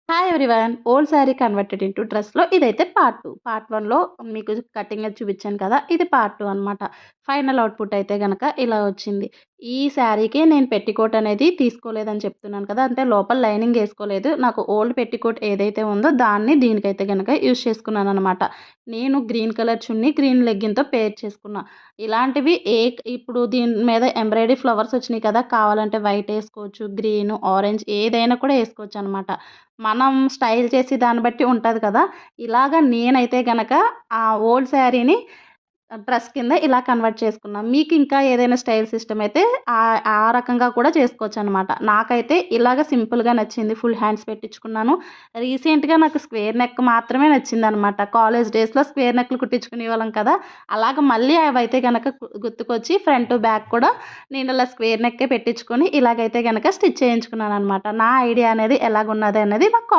Hi everyone! Old sari converted into డ్రెస్‌లో ఇదైతే part 2. Part 1లో మీకు కటింగ్ అది చూపించాను కదా! ఇది పార్ట్ 2 అనమాట. ఫైనల్ అవుట్‌పుట్ అయితే గనక ఇలా వచ్చింది. ఈ శారీకి నేను పెట్టికోట్ అనేది తీసుకోలేదని చెప్తున్నాను కదా! అంటే లోపల లైనింగ్ ఏసుకోలేదు. నాకు ఓల్డ్ పెట్టికోట్ ఏదైతే ఉందో దాన్ని దీనికైతే గనక యూజ్ చేసుకున్నాననమాట. నేను గ్రీన్ కలర్ చున్నీ, గ్రీన్ లెగ్గిన్‌తో పేర్ చేసుకున్నా. ఇలాంటివి ఇప్పుడు దీని మీద ఎంబ్రాయిడరీ ఫ్లవర్స్ వచ్చినాయి కదా! కావాలంటే వైట్ ఏసుకోవచ్చు, గ్రీను, ఆరెంజ్ ఏదైనా కూడా ఏసుకోవచ్చనమాట. మనం స్టైల్ చేసి దాన్ని బట్టి ఉంటది కదా! ఇలాగ నేనైతే గనక ఆ ఓల్డ్ శారీని డ్రెస్ కింద ఇలా కన్వర్ట్ చేసుకున్నా. మీకు ఇంకా ఏదైనా స్టైల్స్ ఇష్టమైతే ఆ రకంగా కూడా చేసుకోవచ్చనమాట. నాకైతే ఇలాగ సింపుల్‌గా నచ్చింది. ఫుల్ హ్యాండ్స్ పెట్టించుకున్నాను. రీసెంట్‌గా నాకు స్క్వేర్ నెక్ మాత్రమే నచ్చిందనమాట. కాలేజ్ డేస్‌లో స్క్వేర్ నెక్‌లు కుట్టించుకునేవాళ్ళం కదా! అలాగ మళ్ళీ అవైతే గనక గుర్తుకొచ్చి ఫ్రంట్, బ్యాక్ కూడా నేను ఇలా స్క్వేర్ నెక్కే పెట్టించుకొని ఇలాగైతే గనక స్టిచ్ చేయించుకున్నాననమాట. నా ఐడియా అనేది ఎలాగున్నది అనేది నాకు